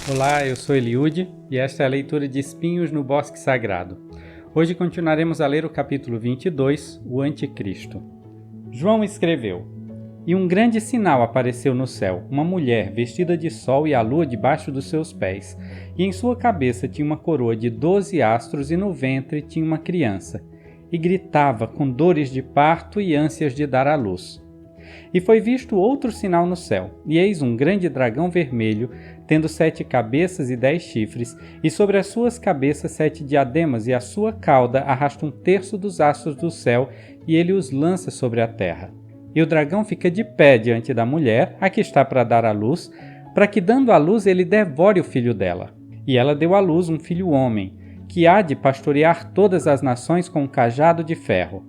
Olá, eu sou Eliúde e esta é a leitura de Espinhos no Bosque Sagrado. Hoje continuaremos a ler o capítulo 22, o Anticristo. João escreveu: E um grande sinal apareceu no céu, uma mulher vestida de sol e a lua debaixo dos seus pés, e em sua cabeça tinha uma coroa de 12 astros e no ventre tinha uma criança, e gritava com dores de parto e ânsias de dar à luz. E foi visto outro sinal no céu, e eis um grande dragão vermelho, tendo 7 cabeças e 10 chifres, e sobre as suas cabeças 7 diademas, e a sua cauda arrasta 1/3 dos astros do céu, e ele os lança sobre a terra. E o dragão fica de pé diante da mulher, a que está para dar à luz, para que, dando à luz, ele devore o filho dela. E ela deu à luz um filho homem, que há de pastorear todas as nações com um cajado de ferro.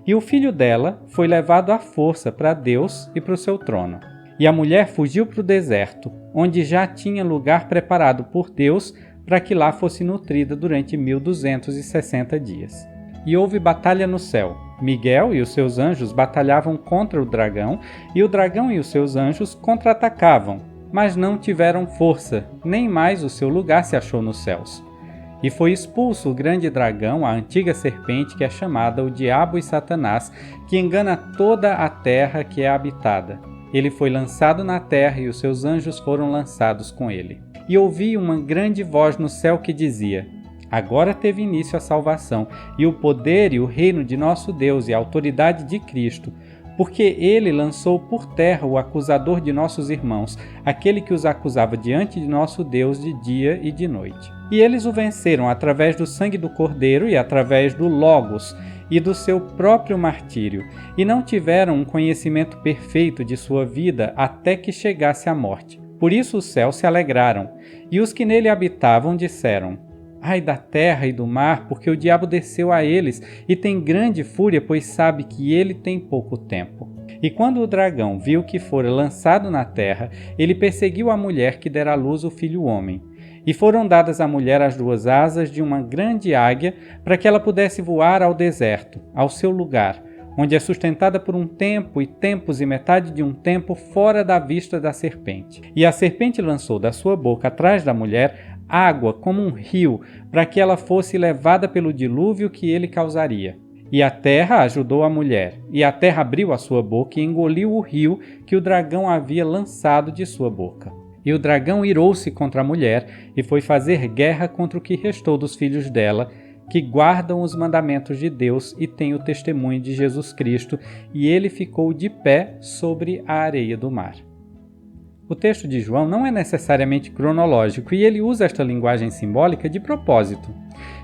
E o filho dela foi levado à força para Deus e para o seu trono. E a mulher fugiu para o deserto, onde já tinha lugar preparado por Deus para que lá fosse nutrida durante 1260 dias. E houve batalha no céu. Miguel e os seus anjos batalhavam contra o dragão, e o dragão e os seus anjos contra-atacavam, mas não tiveram força, nem mais o seu lugar se achou nos céus. E foi expulso o grande dragão, a antiga serpente, que é chamada o Diabo e Satanás, que engana toda a terra que é habitada. Ele foi lançado na terra e os seus anjos foram lançados com ele. E ouvi uma grande voz no céu que dizia: Agora teve início a salvação, e o poder e o reino de nosso Deus e a autoridade de Cristo, porque ele lançou por terra o acusador de nossos irmãos, aquele que os acusava diante de nosso Deus de dia e de noite. E eles o venceram através do sangue do Cordeiro e através do Logos e do seu próprio martírio, e não tiveram um conhecimento perfeito de sua vida até que chegasse a morte. Por isso os céus se alegraram, e os que nele habitavam disseram: Ai da terra e do mar, porque o diabo desceu a eles e tem grande fúria, pois sabe que ele tem pouco tempo. E quando o dragão viu que fora lançado na terra, ele perseguiu a mulher que dera à luz o filho homem. E foram dadas à mulher as 2 asas de uma grande águia, para que ela pudesse voar ao deserto, ao seu lugar, onde é sustentada por um tempo e tempos e metade de um tempo fora da vista da serpente. E a serpente lançou da sua boca atrás da mulher água como um rio, para que ela fosse levada pelo dilúvio que ele causaria. E a terra ajudou a mulher, e a terra abriu a sua boca e engoliu o rio que o dragão havia lançado de sua boca. E o dragão irou-se contra a mulher e foi fazer guerra contra o que restou dos filhos dela, que guardam os mandamentos de Deus e têm o testemunho de Jesus Cristo, e ele ficou de pé sobre a areia do mar. O texto de João não é necessariamente cronológico e ele usa esta linguagem simbólica de propósito.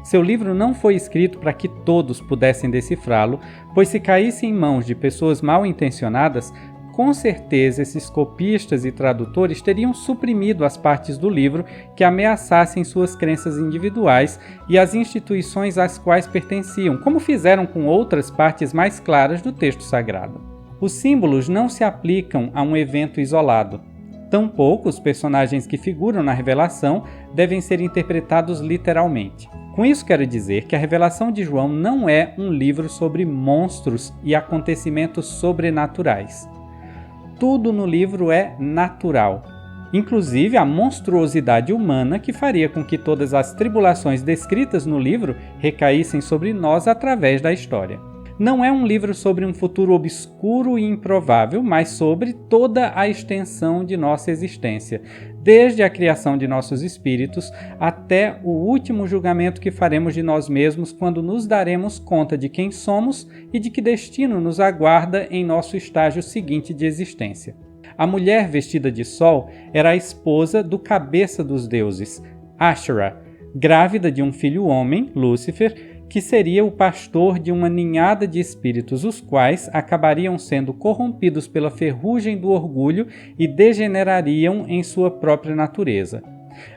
Seu livro não foi escrito para que todos pudessem decifrá-lo, pois se caísse em mãos de pessoas mal intencionadas, com certeza esses copistas e tradutores teriam suprimido as partes do livro que ameaçassem suas crenças individuais e as instituições às quais pertenciam, como fizeram com outras partes mais claras do texto sagrado. Os símbolos não se aplicam a um evento isolado. Tampouco os personagens que figuram na revelação devem ser interpretados literalmente. Com isso quero dizer que a revelação de João não é um livro sobre monstros e acontecimentos sobrenaturais. Tudo no livro é natural, inclusive a monstruosidade humana que faria com que todas as tribulações descritas no livro recaíssem sobre nós através da história. Não é um livro sobre um futuro obscuro e improvável, mas sobre toda a extensão de nossa existência, desde a criação de nossos espíritos até o último julgamento que faremos de nós mesmos quando nos daremos conta de quem somos e de que destino nos aguarda em nosso estágio seguinte de existência. A mulher vestida de sol era a esposa do cabeça dos deuses, Ashera, grávida de um filho homem, Lúcifer, que seria o pastor de uma ninhada de espíritos, os quais acabariam sendo corrompidos pela ferrugem do orgulho e degenerariam em sua própria natureza.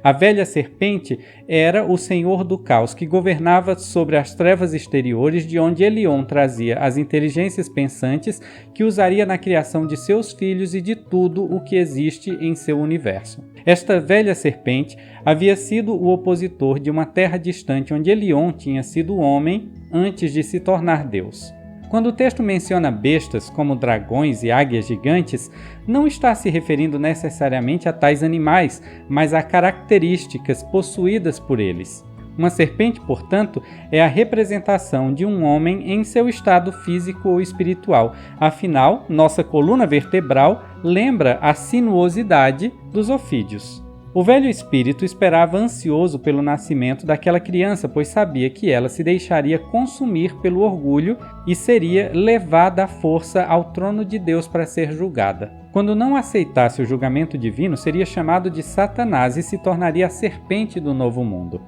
A velha serpente era o senhor do caos, que governava sobre as trevas exteriores, de onde Elion trazia as inteligências pensantes que usaria na criação de seus filhos e de tudo o que existe em seu universo. Esta velha serpente havia sido o opositor de uma terra distante onde Elion tinha sido homem antes de se tornar Deus. Quando o texto menciona bestas como dragões e águias gigantes, não está se referindo necessariamente a tais animais, mas a características possuídas por eles. Uma serpente, portanto, é a representação de um homem em seu estado físico ou espiritual. Afinal, nossa coluna vertebral lembra a sinuosidade dos ofídeos. O velho espírito esperava ansioso pelo nascimento daquela criança, pois sabia que ela se deixaria consumir pelo orgulho e seria levada à força ao trono de Deus para ser julgada. Quando não aceitasse o julgamento divino, seria chamado de Satanás e se tornaria a serpente do novo mundo.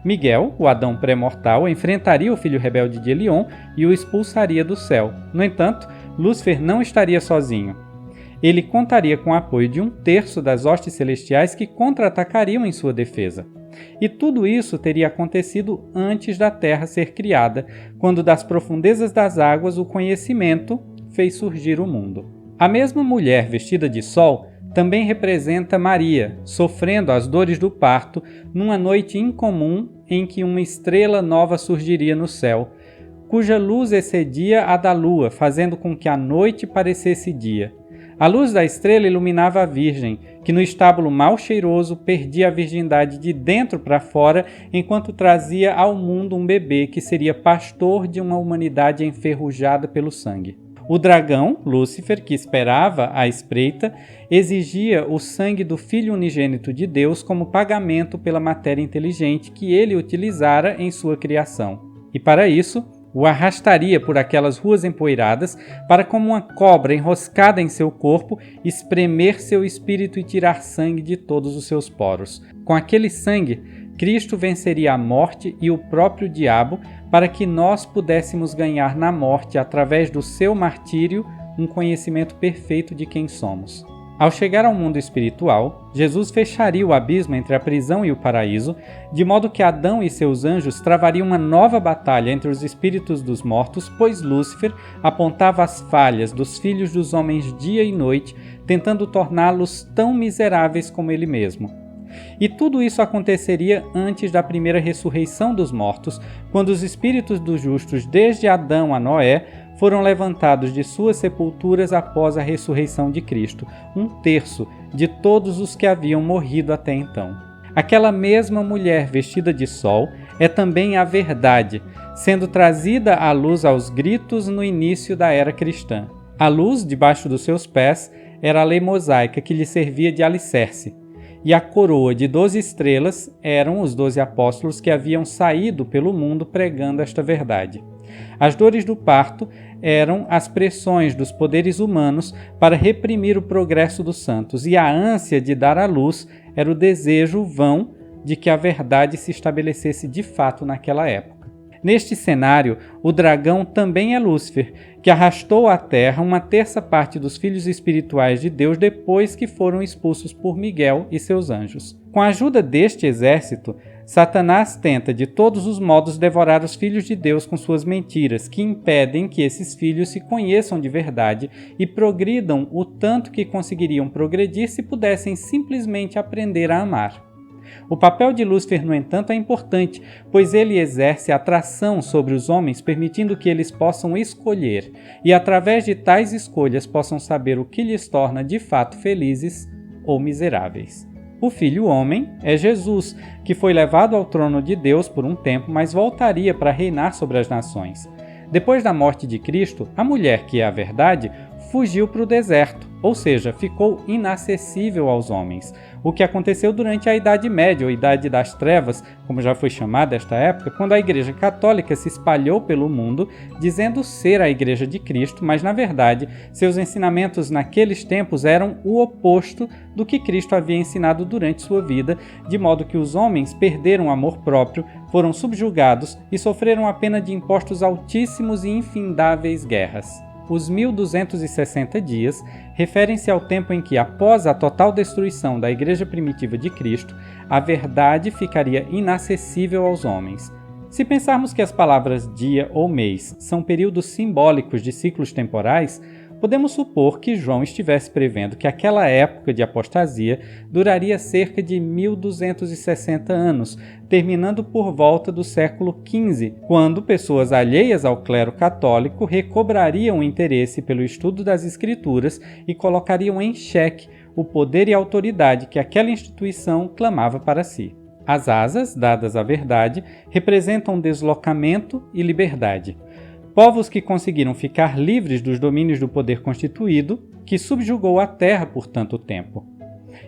Miguel, o Adão pré-mortal, enfrentaria o filho rebelde de Elion e o expulsaria do céu. No entanto, Lúcifer não estaria sozinho. Ele contaria com o apoio de 1/3 das hostes celestiais que contra-atacariam em sua defesa. E tudo isso teria acontecido antes da terra ser criada, quando das profundezas das águas o conhecimento fez surgir o mundo. A mesma mulher vestida de sol também representa Maria, sofrendo as dores do parto numa noite incomum em que uma estrela nova surgiria no céu, cuja luz excedia a da lua, fazendo com que a noite parecesse dia. A luz da estrela iluminava a Virgem, que no estábulo mal cheiroso perdia a virgindade de dentro para fora, enquanto trazia ao mundo um bebê que seria pastor de uma humanidade enferrujada pelo sangue. O dragão, Lúcifer, que esperava à espreita, exigia o sangue do Filho unigênito de Deus como pagamento pela matéria inteligente que ele utilizara em sua criação. E para isso, o arrastaria por aquelas ruas empoeiradas para, como uma cobra enroscada em seu corpo, espremer seu espírito e tirar sangue de todos os seus poros. Com aquele sangue, Cristo venceria a morte e o próprio diabo para que nós pudéssemos ganhar na morte, através do seu martírio, um conhecimento perfeito de quem somos. Ao chegar ao mundo espiritual, Jesus fecharia o abismo entre a prisão e o paraíso, de modo que Adão e seus anjos travariam uma nova batalha entre os espíritos dos mortos, pois Lúcifer apontava as falhas dos filhos dos homens dia e noite, tentando torná-los tão miseráveis como ele mesmo. E tudo isso aconteceria antes da primeira ressurreição dos mortos, quando os espíritos dos justos, desde Adão a Noé, foram levantados de suas sepulturas após a ressurreição de Cristo, 1/3 de todos os que haviam morrido até então. Aquela mesma mulher vestida de sol é também a verdade, sendo trazida à luz aos gritos no início da era cristã. A luz, debaixo dos seus pés, era a lei mosaica que lhe servia de alicerce, e a coroa de 12 estrelas eram os 12 apóstolos que haviam saído pelo mundo pregando esta verdade. As dores do parto eram as pressões dos poderes humanos para reprimir o progresso dos santos, e a ânsia de dar à luz era o desejo vão de que a verdade se estabelecesse de fato naquela época. Neste cenário, o dragão também é Lúcifer, que arrastou à terra 1/3 dos filhos espirituais de Deus depois que foram expulsos por Miguel e seus anjos. Com a ajuda deste exército, Satanás tenta de todos os modos devorar os filhos de Deus com suas mentiras, que impedem que esses filhos se conheçam de verdade e progridam o tanto que conseguiriam progredir se pudessem simplesmente aprender a amar. O papel de Lúcifer, no entanto, é importante, pois ele exerce atração sobre os homens, permitindo que eles possam escolher e, através de tais escolhas, possam saber o que lhes torna de fato felizes ou miseráveis. O Filho Homem é Jesus, que foi levado ao trono de Deus por um tempo, mas voltaria para reinar sobre as nações. Depois da morte de Cristo, a mulher, que é a verdade, fugiu para o deserto, ou seja, ficou inacessível aos homens, o que aconteceu durante a Idade Média, ou Idade das Trevas, como já foi chamada esta época, quando a Igreja Católica se espalhou pelo mundo, dizendo ser a Igreja de Cristo, mas na verdade, seus ensinamentos naqueles tempos eram o oposto do que Cristo havia ensinado durante sua vida, de modo que os homens perderam o amor próprio, foram subjugados e sofreram a pena de impostos altíssimos e infindáveis guerras. Os 1260 dias referem-se ao tempo em que, após a total destruição da Igreja primitiva de Cristo, a verdade ficaria inacessível aos homens. Se pensarmos que as palavras dia ou mês são períodos simbólicos de ciclos temporais, Podemos supor que João estivesse prevendo que aquela época de apostasia duraria cerca de 1260 anos, terminando por volta do século XV, quando pessoas alheias ao clero católico recobrariam o interesse pelo estudo das Escrituras e colocariam em xeque o poder e a autoridade que aquela instituição clamava para si. As asas, dadas à verdade, representam deslocamento e liberdade. Povos que conseguiram ficar livres dos domínios do poder constituído, que subjugou a terra por tanto tempo.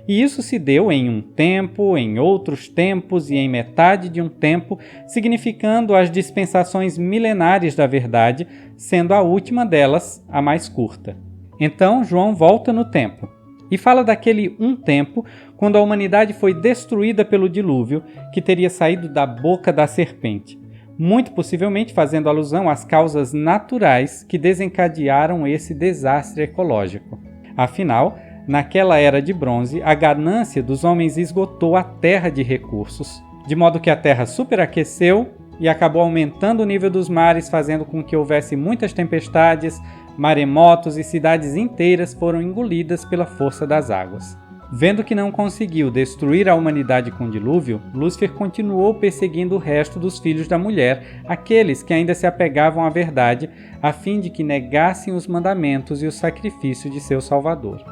E isso se deu em um tempo, em outros tempos e em metade de um tempo, significando as dispensações milenares da verdade, sendo a última delas a mais curta. Então João volta no tempo e fala daquele um tempo quando a humanidade foi destruída pelo dilúvio que teria saído da boca da serpente, muito possivelmente fazendo alusão às causas naturais que desencadearam esse desastre ecológico. Afinal, naquela era de bronze, a ganância dos homens esgotou a terra de recursos, de modo que a terra superaqueceu e acabou aumentando o nível dos mares, fazendo com que houvesse muitas tempestades, maremotos e cidades inteiras foram engolidas pela força das águas. Vendo que não conseguiu destruir a humanidade com o dilúvio, Lúcifer continuou perseguindo o resto dos filhos da mulher, aqueles que ainda se apegavam à verdade, a fim de que negassem os mandamentos e o sacrifício de seu Salvador.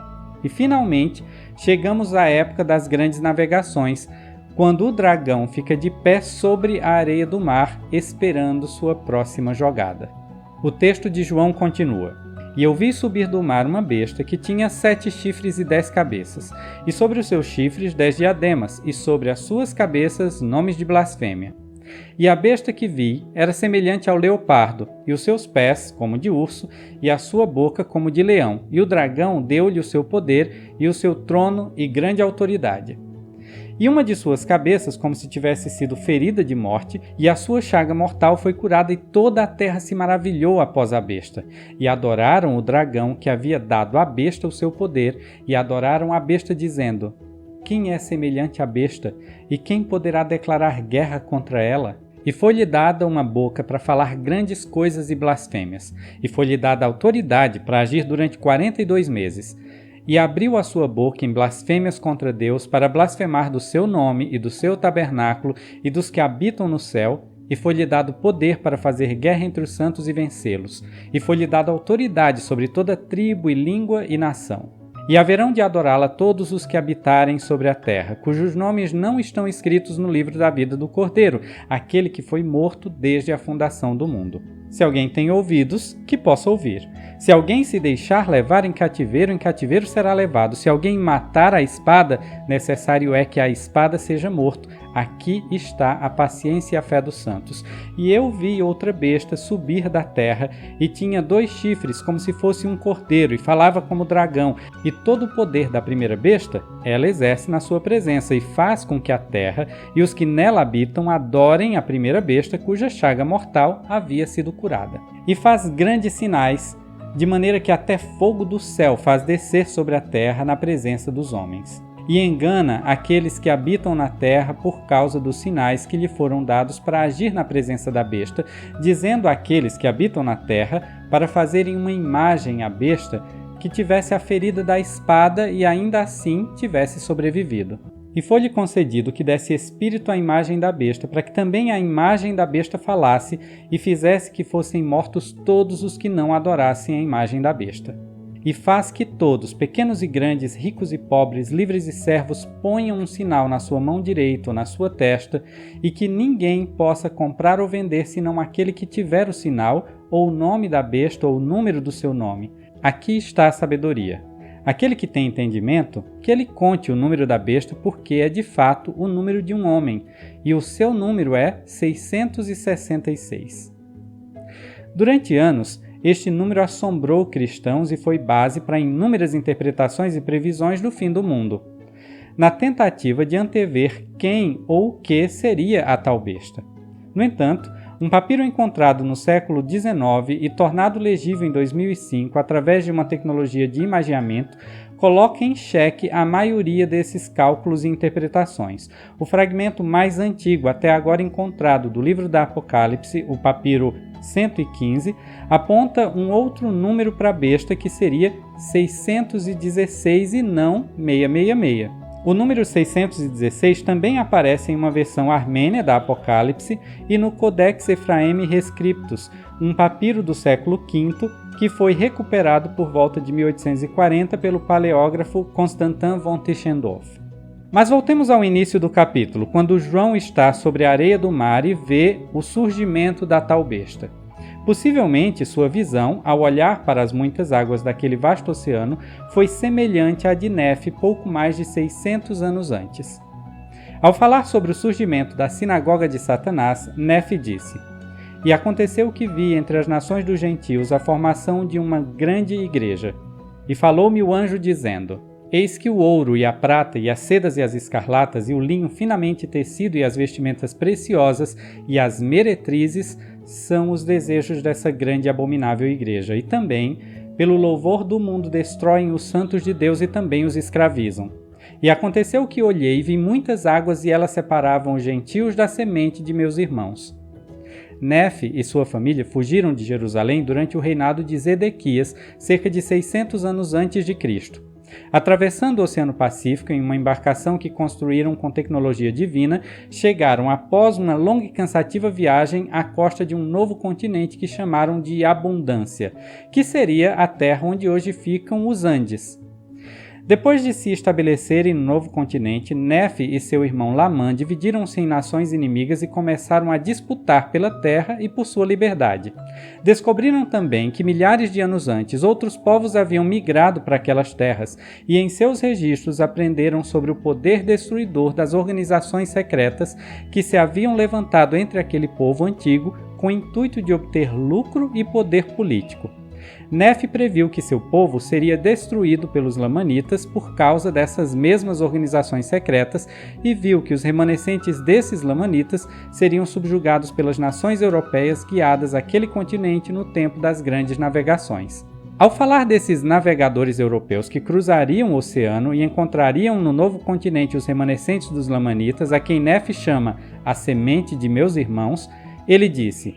E finalmente, chegamos à época das grandes navegações, quando o dragão fica de pé sobre a areia do mar, esperando sua próxima jogada. O texto de João continua: E eu vi subir do mar uma besta que tinha 7 chifres e 10 cabeças, e sobre os seus chifres 10 diademas, e sobre as suas cabeças nomes de blasfêmia. E a besta que vi era semelhante ao leopardo, e os seus pés como de urso, e a sua boca como de leão, e o dragão deu-lhe o seu poder, e o seu trono e grande autoridade. E uma de suas cabeças como se tivesse sido ferida de morte, e a sua chaga mortal foi curada, e toda a terra se maravilhou após a besta. E adoraram o dragão que havia dado à besta o seu poder, e adoraram a besta dizendo: Quem é semelhante à besta, e quem poderá declarar guerra contra ela? E foi-lhe dada uma boca para falar grandes coisas e blasfêmias, e foi-lhe dada autoridade para agir durante 42 meses. E abriu a sua boca em blasfêmias contra Deus para blasfemar do seu nome e do seu tabernáculo e dos que habitam no céu, e foi-lhe dado poder para fazer guerra entre os santos e vencê-los, e foi-lhe dada autoridade sobre toda tribo e língua e nação. E haverão de adorá-la todos os que habitarem sobre a terra, cujos nomes não estão escritos no livro da vida do Cordeiro, aquele que foi morto desde a fundação do mundo. Se alguém tem ouvidos, que possa ouvir. Se alguém se deixar levar em cativeiro será levado. Se alguém matar a espada, necessário é que a espada seja morto. Aqui está a paciência e a fé dos santos. E eu vi outra besta subir da terra, e tinha 2 chifres, como se fosse um cordeiro, e falava como dragão. E todo o poder da primeira besta, ela exerce na sua presença, e faz com que a terra e os que nela habitam adorem a primeira besta, cuja chaga mortal havia sido curada. E faz grandes sinais, de maneira que até fogo do céu faz descer sobre a terra na presença dos homens. E engana aqueles que habitam na terra por causa dos sinais que lhe foram dados para agir na presença da besta, dizendo àqueles que habitam na terra para fazerem uma imagem à besta que tivesse a ferida da espada e ainda assim tivesse sobrevivido. E foi-lhe concedido que desse espírito à imagem da besta, para que também a imagem da besta falasse e fizesse que fossem mortos todos os que não adorassem a imagem da besta. E faz que todos, pequenos e grandes, ricos e pobres, livres e servos, ponham um sinal na sua mão direita ou na sua testa, e que ninguém possa comprar ou vender senão aquele que tiver o sinal, ou o nome da besta, ou o número do seu nome. Aqui está a sabedoria. Aquele que tem entendimento, que ele conte o número da besta, porque é de fato o número de um homem, e o seu número é 666. Durante anos, este número assombrou cristãos e foi base para inúmeras interpretações e previsões do fim do mundo, na tentativa de antever quem ou o que seria a tal besta. No entanto, Um papiro encontrado no século XIX e tornado legível em 2005 através de uma tecnologia de imageamento coloca em xeque a maioria desses cálculos e interpretações. O fragmento mais antigo até agora encontrado do livro da Apocalipse, o papiro 115, aponta um outro número para a besta que seria 616 e não 666. O número 616 também aparece em uma versão armênia da Apocalipse e no Codex Ephraemi Rescriptus, um papiro do século V que foi recuperado por volta de 1840 pelo paleógrafo Constantin von Tischendorf. Mas voltemos ao início do capítulo, quando João está sobre a areia do mar e vê o surgimento da tal besta. Possivelmente, sua visão, ao olhar para as muitas águas daquele vasto oceano, foi semelhante à de Nefe pouco mais de 600 anos antes. Ao falar sobre o surgimento da sinagoga de Satanás, Nefe disse: "E aconteceu que vi entre as nações dos gentios a formação de uma grande igreja. E falou-me o anjo dizendo: Eis que o ouro e a prata e as sedas e as escarlatas e o linho finamente tecido e as vestimentas preciosas e as meretrizes são os desejos dessa grande e abominável igreja, e também, pelo louvor do mundo, destroem os santos de Deus e também os escravizam. E aconteceu que olhei e vi muitas águas e elas separavam os gentios da semente de meus irmãos." Nefe e sua família fugiram de Jerusalém durante o reinado de Zedequias, cerca de 600 anos antes de Cristo. Atravessando o Oceano Pacífico em uma embarcação que construíram com tecnologia divina, chegaram após uma longa e cansativa viagem à costa de um novo continente que chamaram de Abundância, que seria a terra onde hoje ficam os Andes. Depois de se estabelecerem no novo continente, Nefe e seu irmão Lamã dividiram-se em nações inimigas e começaram a disputar pela terra e por sua liberdade. Descobriram também que milhares de anos antes outros povos haviam migrado para aquelas terras e em seus registros aprenderam sobre o poder destruidor das organizações secretas que se haviam levantado entre aquele povo antigo com o intuito de obter lucro e poder político. Nefe previu que seu povo seria destruído pelos lamanitas por causa dessas mesmas organizações secretas e viu que os remanescentes desses lamanitas seriam subjugados pelas nações europeias guiadas àquele continente no tempo das grandes navegações. Ao falar desses navegadores europeus que cruzariam o oceano e encontrariam no novo continente os remanescentes dos lamanitas, a quem Nefe chama a semente de meus irmãos, ele disse: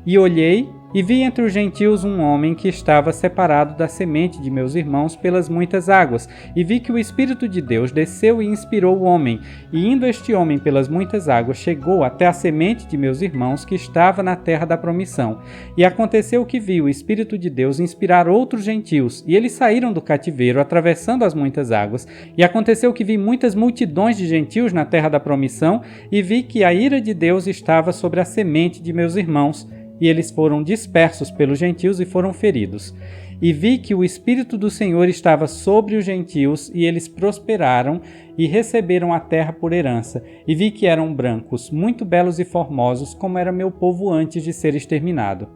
"E olhei e vi entre os gentios um homem que estava separado da semente de meus irmãos pelas muitas águas, e vi que o Espírito de Deus desceu e inspirou o homem, e indo este homem pelas muitas águas, chegou até a semente de meus irmãos que estava na terra da promissão. E aconteceu que vi o Espírito de Deus inspirar outros gentios, e eles saíram do cativeiro, atravessando as muitas águas. E aconteceu que vi muitas multidões de gentios na terra da promissão, e vi que a ira de Deus estava sobre a semente de meus irmãos, e eles foram dispersos pelos gentios e foram feridos. E vi que o Espírito do Senhor estava sobre os gentios, e eles prosperaram e receberam a terra por herança. E vi que eram brancos, muito belos e formosos, como era meu povo antes de ser exterminado."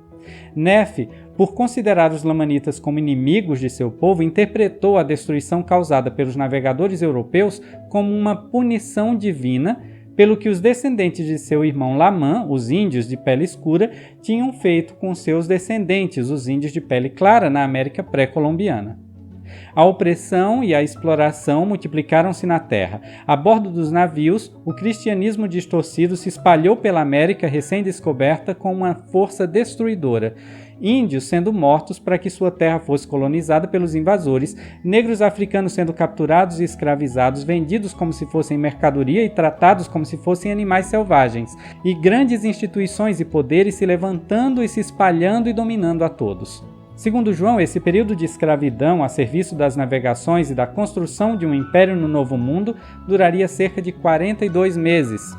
Nefe, por considerar os lamanitas como inimigos de seu povo, interpretou a destruição causada pelos navegadores europeus como uma punição divina, pelo que os descendentes de seu irmão Lamã, os índios de pele escura, tinham feito com seus descendentes, os índios de pele clara, na América pré-colombiana. A opressão e a exploração multiplicaram-se na terra. A bordo dos navios, o cristianismo distorcido se espalhou pela América recém-descoberta com uma força destruidora. Índios sendo mortos para que sua terra fosse colonizada pelos invasores, negros africanos sendo capturados e escravizados, vendidos como se fossem mercadoria e tratados como se fossem animais selvagens, e grandes instituições e poderes se levantando e se espalhando e dominando a todos. Segundo João, esse período de escravidão a serviço das navegações e da construção de um império no Novo Mundo duraria cerca de 42 meses,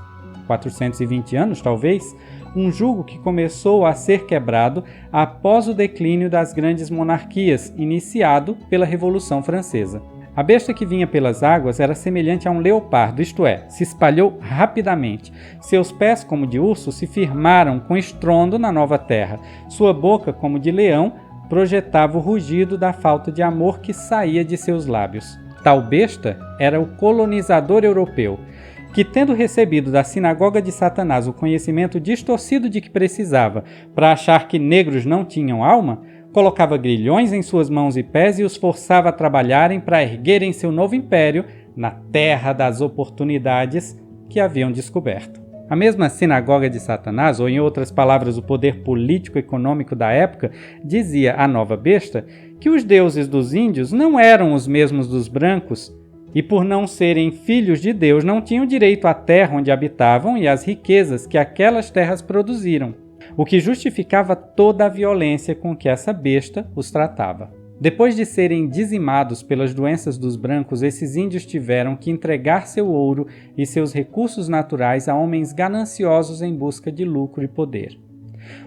420 anos talvez, um jugo que começou a ser quebrado após o declínio das grandes monarquias, iniciado pela Revolução Francesa. A besta que vinha pelas águas era semelhante a um leopardo, isto é, se espalhou rapidamente. Seus pés, como de urso, se firmaram com estrondo na nova terra. Sua boca, como de leão, projetava o rugido da falta de amor que saía de seus lábios. Tal besta era o colonizador europeu. que, tendo recebido da sinagoga de Satanás o conhecimento distorcido de que precisava para achar que negros não tinham alma, colocava grilhões em suas mãos e pés e os forçava a trabalharem para erguerem seu novo império na terra das oportunidades que haviam descoberto. A mesma sinagoga de Satanás, ou em outras palavras, o poder político-econômico da época, dizia à nova besta que os deuses dos índios não eram os mesmos dos brancos e, por não serem filhos de Deus, não tinham direito à terra onde habitavam e às riquezas que aquelas terras produziram, o que justificava toda a violência com que essa besta os tratava. Depois de serem dizimados pelas doenças dos brancos, esses índios tiveram que entregar seu ouro e seus recursos naturais a homens gananciosos em busca de lucro e poder.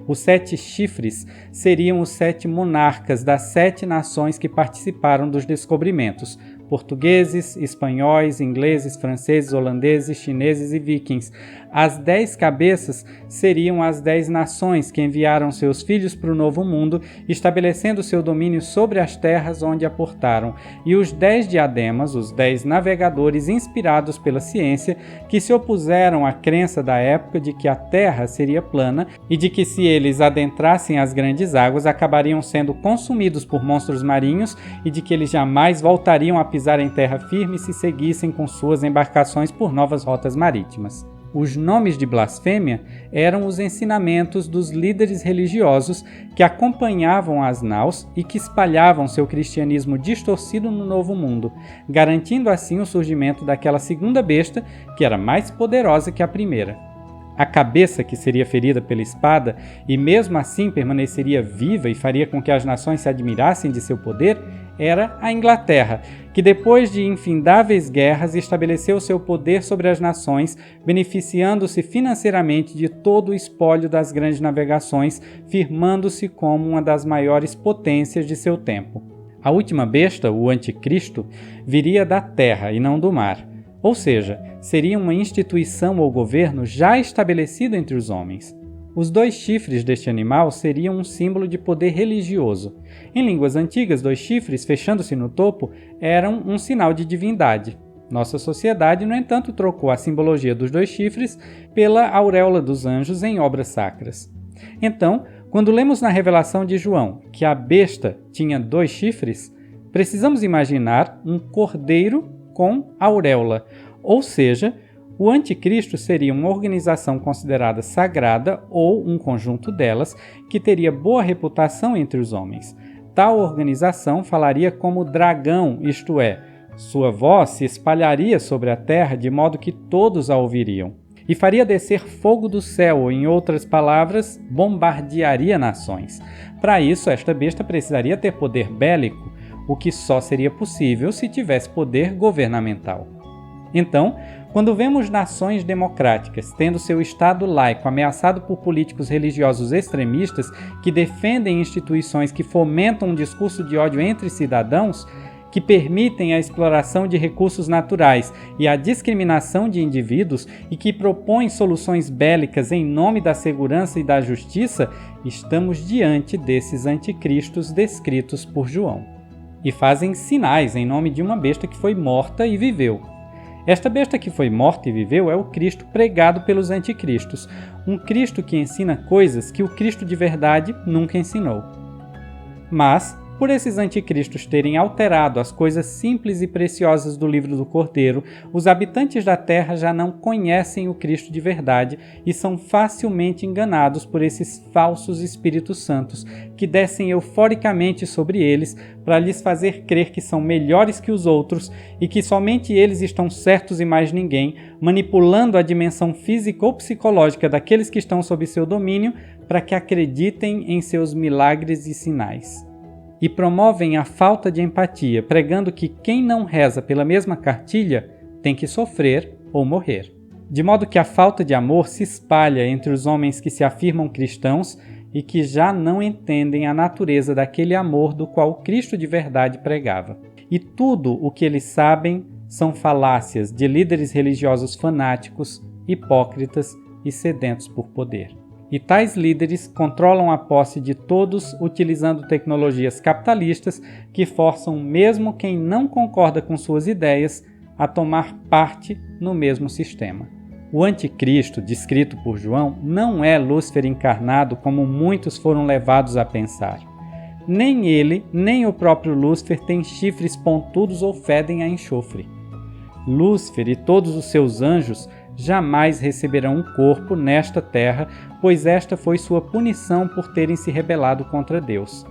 Os 7 chifres seriam os 7 monarcas das 7 nações que participaram dos descobrimentos: portugueses, espanhóis, ingleses, franceses, holandeses, chineses e vikings. As 10 cabeças seriam as 10 nações que enviaram seus filhos para o Novo Mundo, estabelecendo seu domínio sobre as terras onde aportaram, e os 10 diademas, os 10 navegadores inspirados pela ciência, que se opuseram à crença da época de que a terra seria plana e de que, se eles adentrassem as grandes águas, acabariam sendo consumidos por monstros marinhos e de que eles jamais voltariam a pisar em terra firme se seguissem com suas embarcações por novas rotas marítimas. Os nomes de blasfêmia eram os ensinamentos dos líderes religiosos que acompanhavam as naus e que espalhavam seu cristianismo distorcido no Novo Mundo, garantindo assim o surgimento daquela segunda besta que era mais poderosa que a primeira. A cabeça que seria ferida pela espada e mesmo assim permaneceria viva e faria com que as nações se admirassem de seu poder era a Inglaterra, que depois de infindáveis guerras estabeleceu seu poder sobre as nações, beneficiando-se financeiramente de todo o espólio das grandes navegações, firmando-se como uma das maiores potências de seu tempo. A última besta, o Anticristo, viria da terra e não do mar, ou seja, seria uma instituição ou governo já estabelecido entre os homens. Os 2 chifres deste animal seriam um símbolo de poder religioso. Em línguas antigas, 2 chifres, fechando-se no topo, eram um sinal de divindade. Nossa sociedade, no entanto, trocou a simbologia dos 2 chifres pela auréola dos anjos em obras sacras. Então, quando lemos na revelação de João que a besta tinha 2 chifres, precisamos imaginar um cordeiro com auréola, ou seja, o Anticristo seria uma organização considerada sagrada ou um conjunto delas que teria boa reputação entre os homens. Tal organização falaria como dragão, isto é, sua voz se espalharia sobre a terra de modo que todos a ouviriam. E faria descer fogo do céu, ou, em outras palavras, bombardearia nações. Para isso, esta besta precisaria ter poder bélico, o que só seria possível se tivesse poder governamental. Então, quando vemos nações democráticas tendo seu Estado laico ameaçado por políticos religiosos extremistas que defendem instituições que fomentam um discurso de ódio entre cidadãos, que permitem a exploração de recursos naturais e a discriminação de indivíduos e que propõem soluções bélicas em nome da segurança e da justiça, estamos diante desses anticristos descritos por João. E fazem sinais em nome de uma besta que foi morta e viveu. Esta besta que foi morta e viveu é o Cristo pregado pelos anticristos, um Cristo que ensina coisas que o Cristo de verdade nunca ensinou. Mas, por esses anticristos terem alterado as coisas simples e preciosas do livro do Cordeiro, os habitantes da terra já não conhecem o Cristo de verdade e são facilmente enganados por esses falsos Espíritos Santos que descem euforicamente sobre eles para lhes fazer crer que são melhores que os outros e que somente eles estão certos e mais ninguém, manipulando a dimensão física ou psicológica daqueles que estão sob seu domínio para que acreditem em seus milagres e sinais. E promovem a falta de empatia, pregando que quem não reza pela mesma cartilha tem que sofrer ou morrer. De modo que a falta de amor se espalha entre os homens que se afirmam cristãos e que já não entendem a natureza daquele amor do qual Cristo de verdade pregava. E tudo o que eles sabem são falácias de líderes religiosos fanáticos, hipócritas e sedentos por poder. E tais líderes controlam a posse de todos utilizando tecnologias capitalistas que forçam mesmo quem não concorda com suas ideias a tomar parte no mesmo sistema. O anticristo, descrito por João, não é Lúcifer encarnado como muitos foram levados a pensar. Nem ele, nem o próprio Lúcifer têm chifres pontudos ou fedem a enxofre. Lúcifer e todos os seus anjos jamais receberão um corpo nesta terra, pois esta foi sua punição por terem se rebelado contra Deus.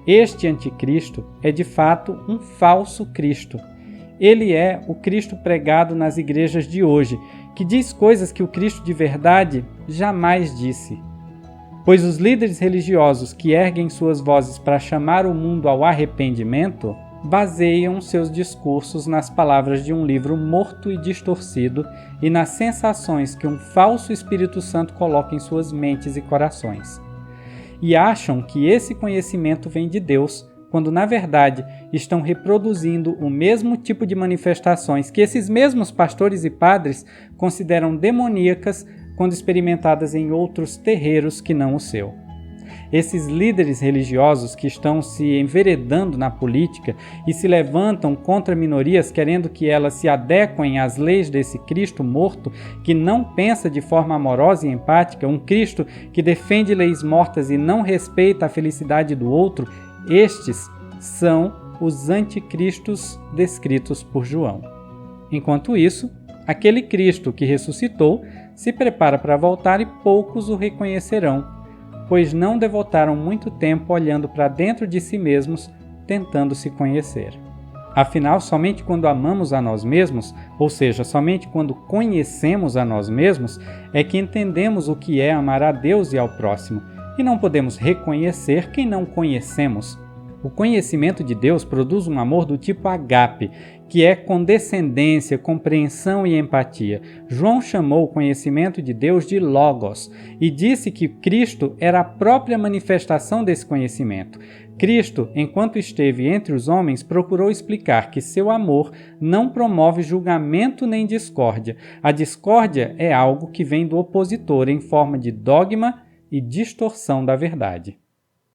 Este anticristo é de fato um falso Cristo. Ele é o Cristo pregado nas igrejas de hoje, que diz coisas que o Cristo de verdade jamais disse. Pois os líderes religiosos que erguem suas vozes para chamar o mundo ao arrependimento baseiam seus discursos nas palavras de um livro morto e distorcido e nas sensações que um falso Espírito Santo coloca em suas mentes e corações. E acham que esse conhecimento vem de Deus, quando na verdade estão reproduzindo o mesmo tipo de manifestações que esses mesmos pastores e padres consideram demoníacas quando experimentadas em outros terreiros que não o seu. Esses líderes religiosos que estão se enveredando na política e se levantam contra minorias querendo que elas se adequem às leis desse Cristo morto que não pensa de forma amorosa e empática, um Cristo que defende leis mortas e não respeita a felicidade do outro, estes são os anticristos descritos por João. Enquanto isso, aquele Cristo que ressuscitou se prepara para voltar e poucos o reconhecerão, pois não devotaram muito tempo olhando para dentro de si mesmos, tentando se conhecer. Afinal, somente quando amamos a nós mesmos, ou seja, somente quando conhecemos a nós mesmos, é que entendemos o que é amar a Deus e ao próximo, e não podemos reconhecer quem não conhecemos. O conhecimento de Deus produz um amor do tipo ágape, que é condescendência, compreensão e empatia. João chamou o conhecimento de Deus de Logos e disse que Cristo era a própria manifestação desse conhecimento. Cristo, enquanto esteve entre os homens, procurou explicar que seu amor não promove julgamento nem discórdia. A discórdia é algo que vem do opositor em forma de dogma e distorção da verdade.